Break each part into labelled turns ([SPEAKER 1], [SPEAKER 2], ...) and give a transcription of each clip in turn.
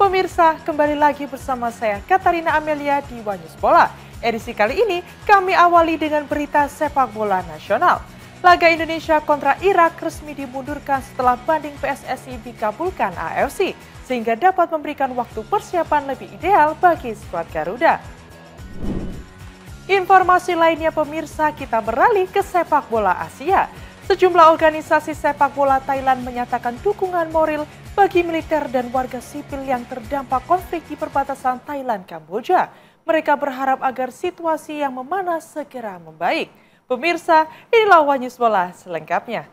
[SPEAKER 1] Pemirsa, kembali lagi bersama saya Katarina Amelia di Wanyus Bola. Edisi kali ini kami awali dengan berita sepak bola nasional. Laga Indonesia kontra Irak resmi dimundurkan setelah banding PSSI dikabulkan AFC, sehingga dapat memberikan waktu persiapan lebih ideal bagi skuad Garuda. Informasi lainnya pemirsa, kita beralih ke sepak bola Asia. Sejumlah organisasi sepak bola Thailand menyatakan dukungan moral bagi militer dan warga sipil yang terdampak konflik di perbatasan Thailand-Kamboja. Mereka berharap agar situasi yang memanas segera membaik. Pemirsa, inilah Wanyus Bola selengkapnya.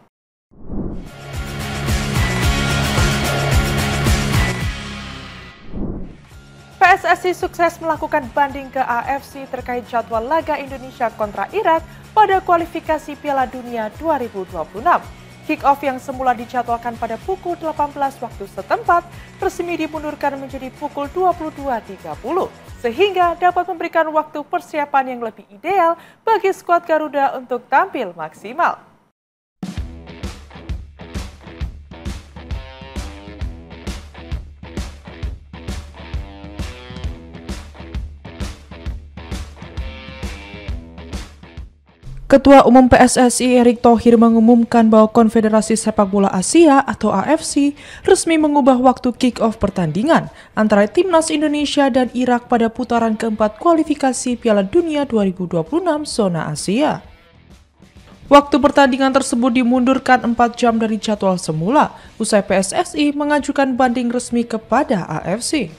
[SPEAKER 1] PSSI sukses melakukan banding ke AFC terkait jadwal laga Indonesia kontra Irak pada kualifikasi Piala Dunia 2026. Kick-off yang semula dijadwalkan pada pukul 18 waktu setempat resmi dimundurkan menjadi pukul 22.30 sehingga dapat memberikan waktu persiapan yang lebih ideal bagi skuad Garuda untuk tampil maksimal. Ketua Umum PSSI Erick Thohir mengumumkan bahwa Konfederasi Sepak Bola Asia atau AFC resmi mengubah waktu kick-off pertandingan antara Timnas Indonesia dan Irak pada putaran keempat kualifikasi Piala Dunia 2026 zona Asia. Waktu pertandingan tersebut dimundurkan 4 jam dari jadwal semula, usai PSSI mengajukan banding resmi kepada AFC.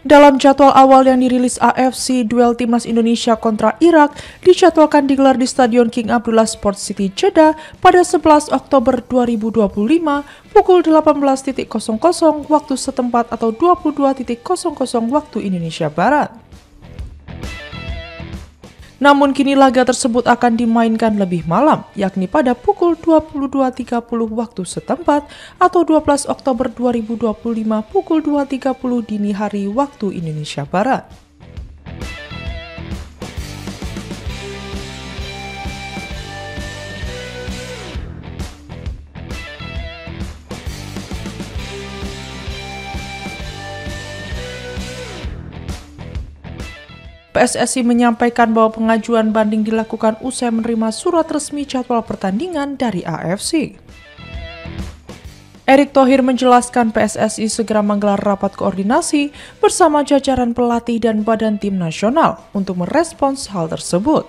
[SPEAKER 1] Dalam jadwal awal yang dirilis AFC, duel Timnas Indonesia kontra Irak dijadwalkan digelar di Stadion King Abdullah Sports City Jeddah pada 11 Oktober 2025 pukul 18.00 waktu setempat atau 22.00 waktu Indonesia Barat. Namun kini laga tersebut akan dimainkan lebih malam, yakni pada pukul 22.30 waktu setempat atau 12 Oktober 2025 pukul 2.30 dini hari waktu Indonesia Barat. PSSI menyampaikan bahwa pengajuan banding dilakukan usai menerima surat resmi jadwal pertandingan dari AFC. Erick Thohir menjelaskan PSSI segera menggelar rapat koordinasi bersama jajaran pelatih dan badan tim nasional untuk merespons hal tersebut.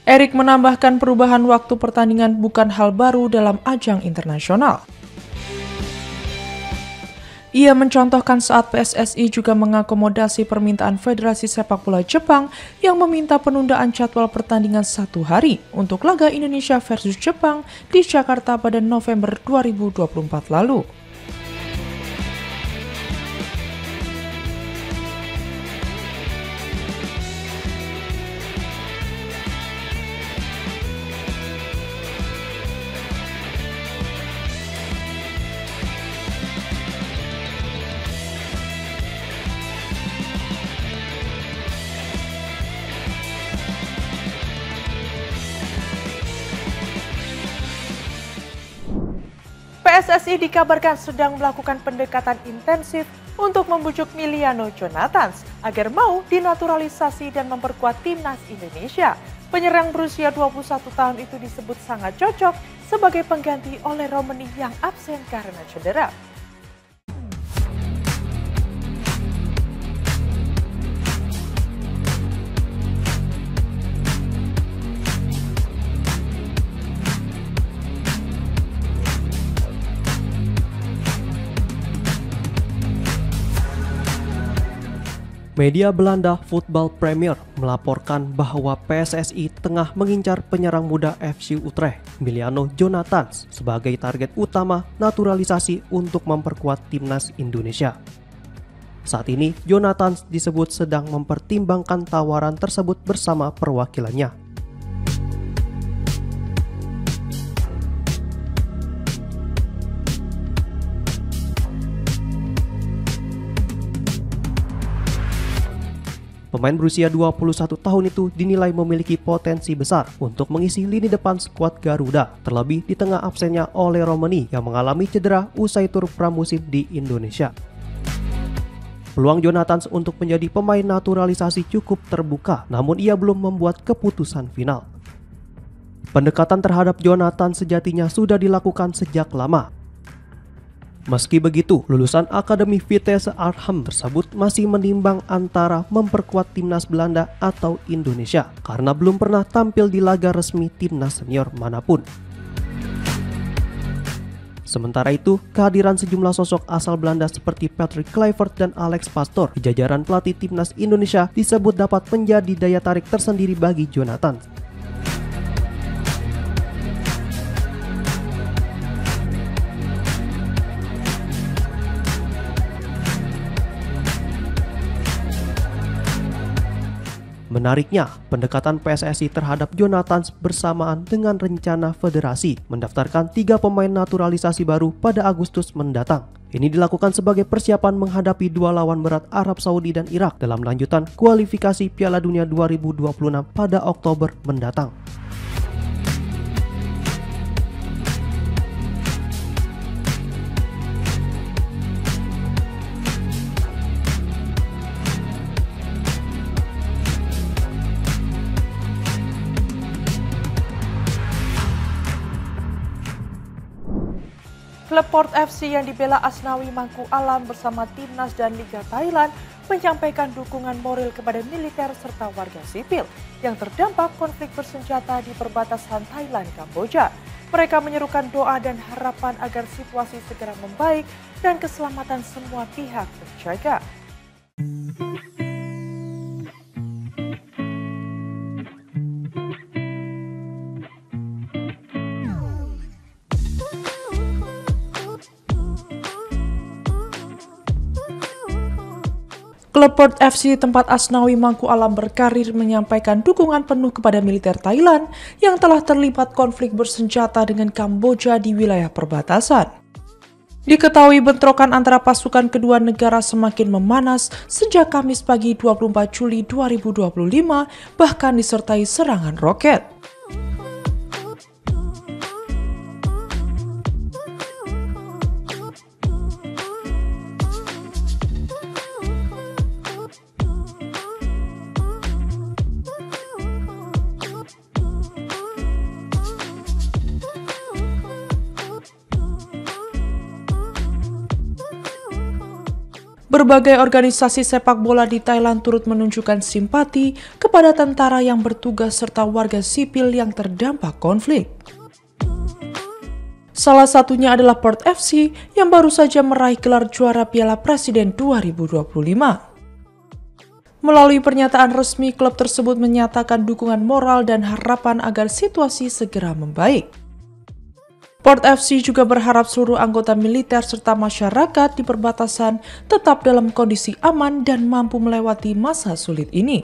[SPEAKER 1] Erick menambahkan perubahan waktu pertandingan bukan hal baru dalam ajang internasional. Ia mencontohkan saat PSSI juga mengakomodasi permintaan Federasi Sepak Bola Jepang yang meminta penundaan jadwal pertandingan 1 hari untuk laga Indonesia versus Jepang di Jakarta pada November 2024 lalu. PSSI dikabarkan sedang melakukan pendekatan intensif untuk membujuk Miliano Jonathans agar mau dinaturalisasi dan memperkuat timnas Indonesia. Penyerang berusia 21 tahun itu disebut sangat cocok sebagai pengganti oleh Romani yang absen karena cedera.
[SPEAKER 2] Media Belanda Football Premier melaporkan bahwa PSSI tengah mengincar penyerang muda FC Utrecht, Miliano Jonathans, sebagai target utama naturalisasi untuk memperkuat timnas Indonesia. Saat ini, Jonathans disebut sedang mempertimbangkan tawaran tersebut bersama perwakilannya. Pemain berusia 21 tahun itu dinilai memiliki potensi besar untuk mengisi lini depan skuad Garuda, terlebih di tengah absennya Ole Romani yang mengalami cedera usai tur pramusim di Indonesia. Peluang Jonathans untuk menjadi pemain naturalisasi cukup terbuka, namun ia belum membuat keputusan final. Pendekatan terhadap Jonathans sejatinya sudah dilakukan sejak lama. Meski begitu, lulusan Akademi Vitesse Arnhem tersebut masih menimbang antara memperkuat timnas Belanda atau Indonesia karena belum pernah tampil di laga resmi timnas senior manapun. Sementara itu, kehadiran sejumlah sosok asal Belanda seperti Patrick Kluivert dan Alex Pastoor di jajaran pelatih timnas Indonesia disebut dapat menjadi daya tarik tersendiri bagi Jonathans. Menariknya, pendekatan PSSI terhadap Jonathans bersamaan dengan rencana federasi mendaftarkan 3 pemain naturalisasi baru pada Agustus mendatang. Ini dilakukan sebagai persiapan menghadapi 2 lawan berat Arab Saudi dan Irak dalam lanjutan kualifikasi Piala Dunia 2026 pada Oktober mendatang.
[SPEAKER 1] Klub Port FC yang dibela Asnawi Mangku Alam bersama Timnas dan Liga Thailand menyampaikan dukungan moral kepada militer serta warga sipil yang terdampak konflik bersenjata di perbatasan Thailand-Kamboja. Mereka menyerukan doa dan harapan agar situasi segera membaik dan keselamatan semua pihak terjaga. Klub Port FC tempat Asnawi Mangku Alam berkarir menyampaikan dukungan penuh kepada militer Thailand yang telah terlibat konflik bersenjata dengan Kamboja di wilayah perbatasan. Diketahui bentrokan antara pasukan kedua negara semakin memanas sejak Kamis pagi 24 Juli 2025, bahkan disertai serangan roket. Berbagai organisasi sepak bola di Thailand turut menunjukkan simpati kepada tentara yang bertugas serta warga sipil yang terdampak konflik. Salah satunya adalah Port FC yang baru saja meraih gelar juara Piala Presiden 2025. Melalui pernyataan resmi, klub tersebut menyatakan dukungan moral dan harapan agar situasi segera membaik. Port FC juga berharap seluruh anggota militer serta masyarakat di perbatasan tetap dalam kondisi aman dan mampu melewati masa sulit ini.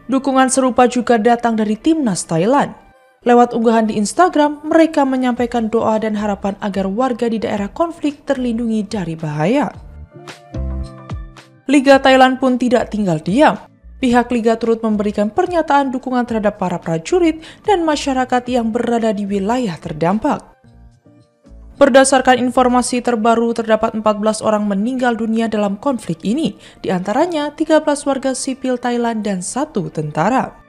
[SPEAKER 1] Dukungan serupa juga datang dari Timnas Thailand. Lewat unggahan di Instagram, mereka menyampaikan doa dan harapan agar warga di daerah konflik terlindungi dari bahaya. Liga Thailand pun tidak tinggal diam. Pihak Liga turut memberikan pernyataan dukungan terhadap para prajurit dan masyarakat yang berada di wilayah terdampak. Berdasarkan informasi terbaru, terdapat 14 orang meninggal dunia dalam konflik ini, di antaranya 13 warga sipil Thailand dan 1 tentara.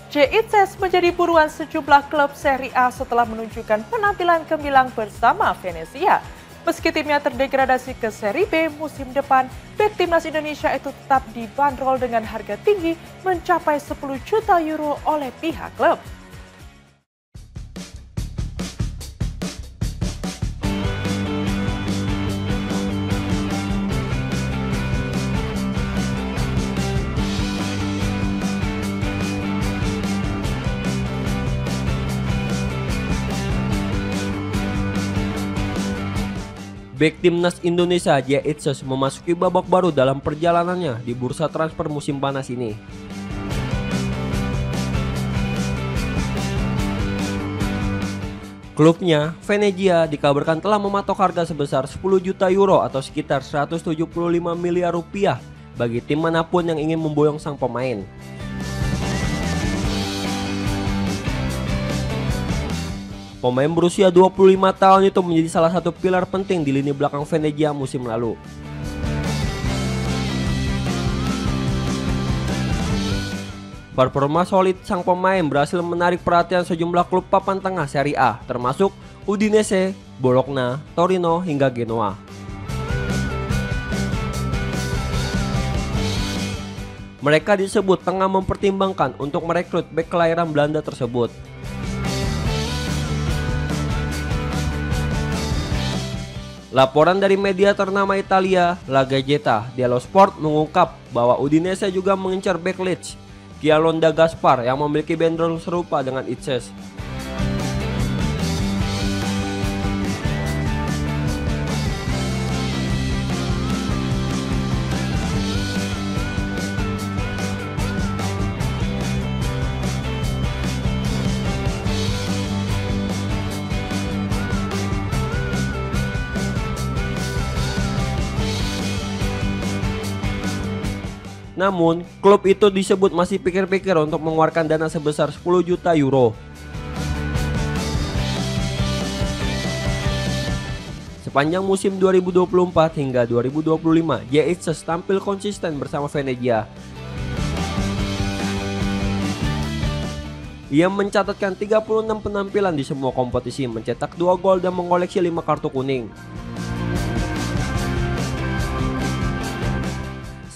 [SPEAKER 1] Itses menjadi buruan sejumlah klub Serie A setelah menunjukkan penampilan gemilang bersama Venezia. Meski timnya terdegradasi ke Serie B musim depan, bek timnas Indonesia itu tetap dibanderol dengan harga tinggi mencapai 10 juta euro oleh pihak klub.
[SPEAKER 3] Bek timnas Indonesia Itses memasuki babak baru dalam perjalanannya di bursa transfer musim panas ini. Klubnya, Venezia, dikabarkan telah mematok harga sebesar 10 juta euro atau sekitar 175 miliar rupiah bagi tim manapun yang ingin memboyong sang pemain. Pemain berusia 25 tahun itu menjadi salah satu pilar penting di lini belakang Venezia musim lalu. Performa solid sang pemain berhasil menarik perhatian sejumlah klub papan tengah Serie A, termasuk Udinese, Bologna, Torino, hingga Genoa. Mereka disebut tengah mempertimbangkan untuk merekrut bek kelahiran Belanda tersebut. Laporan dari media ternama Italia, La Gazzetta dello Sport mengungkap bahwa Udinese juga mengincar bek Leeds, Gianluca Gaspar, yang memiliki bandrol serupa dengan Itses. Namun, klub itu disebut masih pikir-pikir untuk mengeluarkan dana sebesar 10 juta euro. Sepanjang musim 2024 hingga 2025, Itses tampil konsisten bersama Venezia. Ia mencatatkan 36 penampilan di semua kompetisi, mencetak 2 gol dan mengoleksi 5 kartu kuning.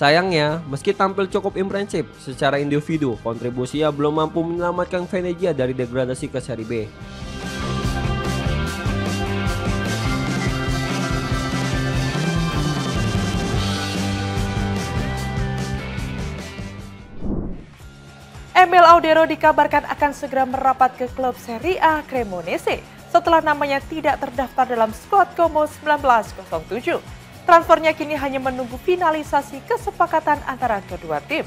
[SPEAKER 3] Sayangnya, meski tampil cukup impresif secara individu, kontribusinya belum mampu menyelamatkan Venezia dari degradasi ke Serie B.
[SPEAKER 1] Emil Audero dikabarkan akan segera merapat ke klub Serie A Cremonese setelah namanya tidak terdaftar dalam skuad Como 1907. Transfernya kini hanya menunggu finalisasi kesepakatan antara kedua tim.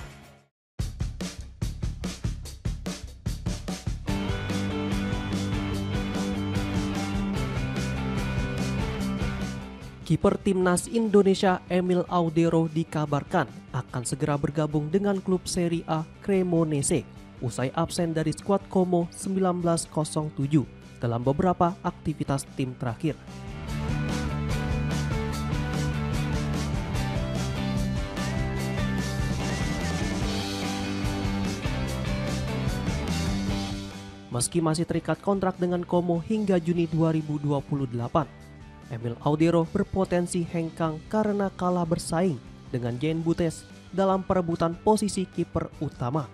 [SPEAKER 2] Kiper timnas Indonesia Emil Audero dikabarkan akan segera bergabung dengan klub Serie A Cremonese usai absen dari skuad Como 1907 dalam beberapa aktivitas tim terakhir. Meski masih terikat kontrak dengan Como hingga Juni 2028, Emil Audero berpotensi hengkang karena kalah bersaing dengan Jean Butes dalam perebutan posisi kiper utama.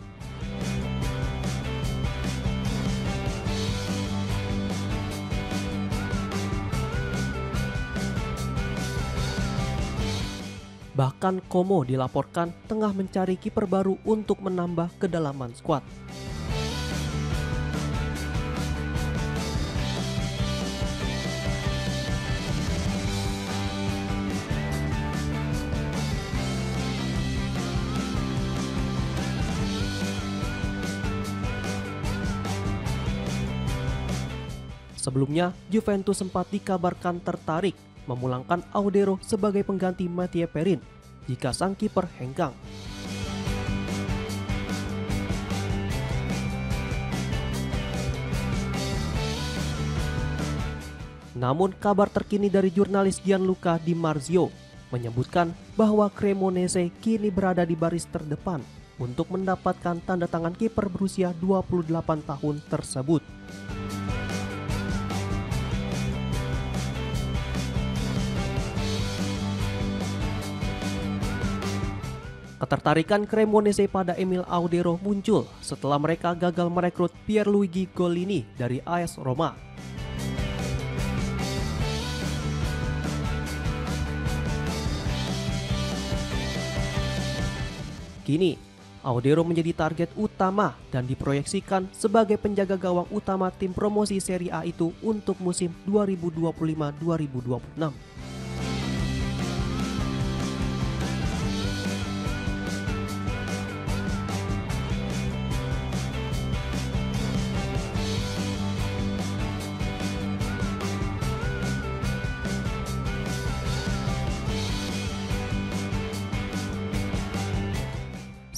[SPEAKER 2] Bahkan Como dilaporkan tengah mencari kiper baru untuk menambah kedalaman skuad. Sebelumnya, Juventus sempat dikabarkan tertarik memulangkan Audero sebagai pengganti Mathieu Perin jika sang kiper hengkang. Namun kabar terkini dari jurnalis Gianluca Di Marzio menyebutkan bahwa Cremonese kini berada di baris terdepan untuk mendapatkan tanda tangan kiper berusia 28 tahun tersebut. Ketertarikan Cremonese pada Emil Audero muncul setelah mereka gagal merekrut Pierluigi Gollini dari AS Roma. Kini, Audero menjadi target utama dan diproyeksikan sebagai penjaga gawang utama tim promosi Serie A itu untuk musim 2025-2026.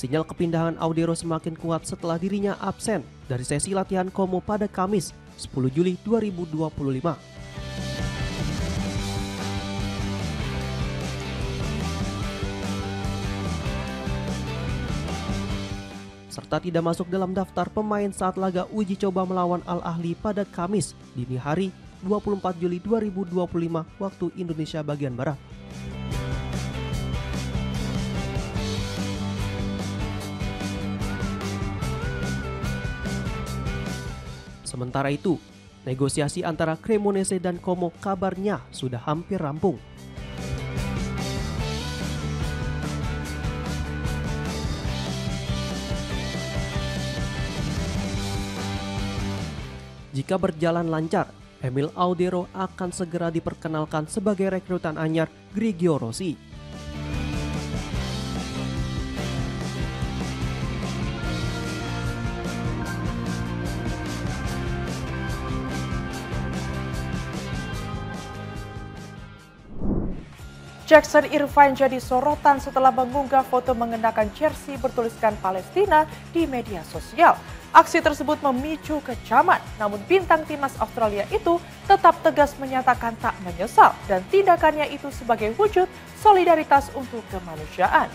[SPEAKER 2] Sinyal kepindahan Audero semakin kuat setelah dirinya absen dari sesi latihan Como pada Kamis 10 Juli 2025. Serta tidak masuk dalam daftar pemain saat laga uji coba melawan Al Ahly pada Kamis dini hari 24 Juli 2025 waktu Indonesia bagian Barat. Sementara itu, negosiasi antara Cremonese dan Como kabarnya sudah hampir rampung. Jika berjalan lancar, Emil Audero akan segera diperkenalkan sebagai rekrutan anyar Grigio Rossi.
[SPEAKER 1] Jackson Irvine jadi sorotan setelah mengunggah foto mengenakan jersey bertuliskan Palestina di media sosial. Aksi tersebut memicu kecaman, namun bintang timnas Australia itu tetap tegas menyatakan tak menyesal dan tindakannya itu sebagai wujud solidaritas untuk kemanusiaan.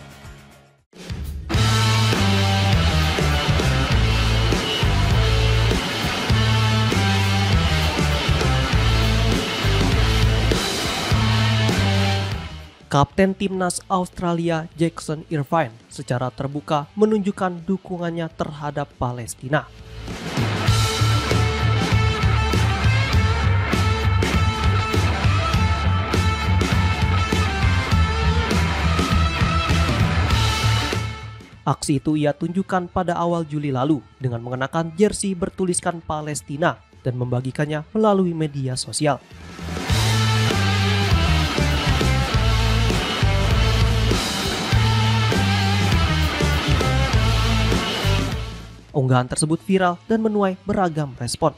[SPEAKER 2] Kapten timnas Australia Jackson Irvine secara terbuka menunjukkan dukungannya terhadap Palestina. Aksi itu ia tunjukkan pada awal Juli lalu dengan mengenakan jersey bertuliskan Palestina dan membagikannya melalui media sosial. Unggahan tersebut viral dan menuai beragam respon.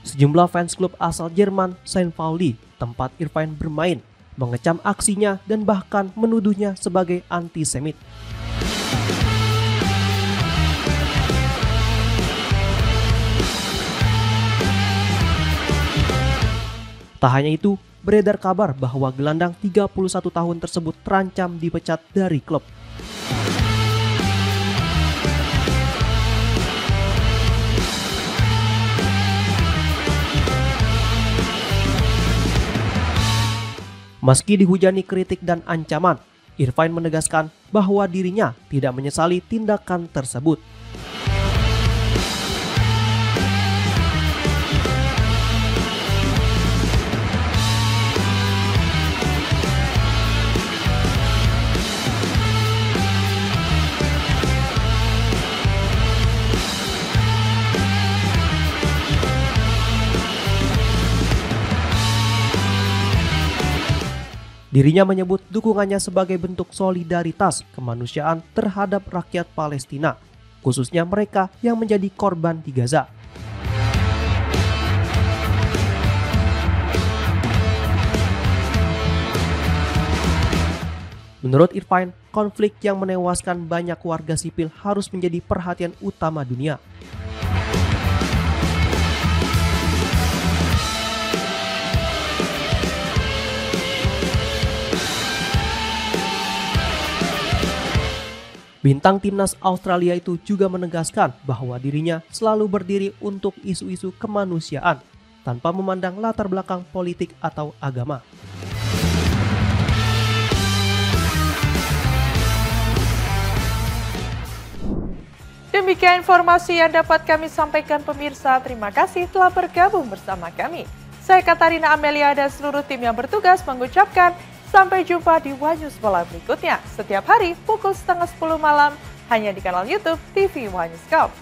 [SPEAKER 2] Sejumlah fans klub asal Jerman St. Pauli, tempat Irvine bermain, mengecam aksinya dan bahkan menuduhnya sebagai antisemit. Tak hanya itu, beredar kabar bahwa gelandang 31 tahun tersebut terancam dipecat dari klub. Meski dihujani kritik dan ancaman, Irvine menegaskan bahwa dirinya tidak menyesali tindakan tersebut. Dirinya menyebut dukungannya sebagai bentuk solidaritas kemanusiaan terhadap rakyat Palestina, khususnya mereka yang menjadi korban di Gaza. Menurut Irfan, konflik yang menewaskan banyak warga sipil harus menjadi perhatian utama dunia. Bintang timnas Australia itu juga menegaskan bahwa dirinya selalu berdiri untuk isu-isu kemanusiaan tanpa memandang latar belakang politik atau agama.
[SPEAKER 1] Demikian informasi yang dapat kami sampaikan pemirsa. Terima kasih telah bergabung bersama kami. Saya Katarina Amelia dan seluruh tim yang bertugas mengucapkan sampai jumpa di Wanyus Bola berikutnya. Setiap hari pukul 9:30 malam hanya di kanal YouTube TV Wanyus Cup.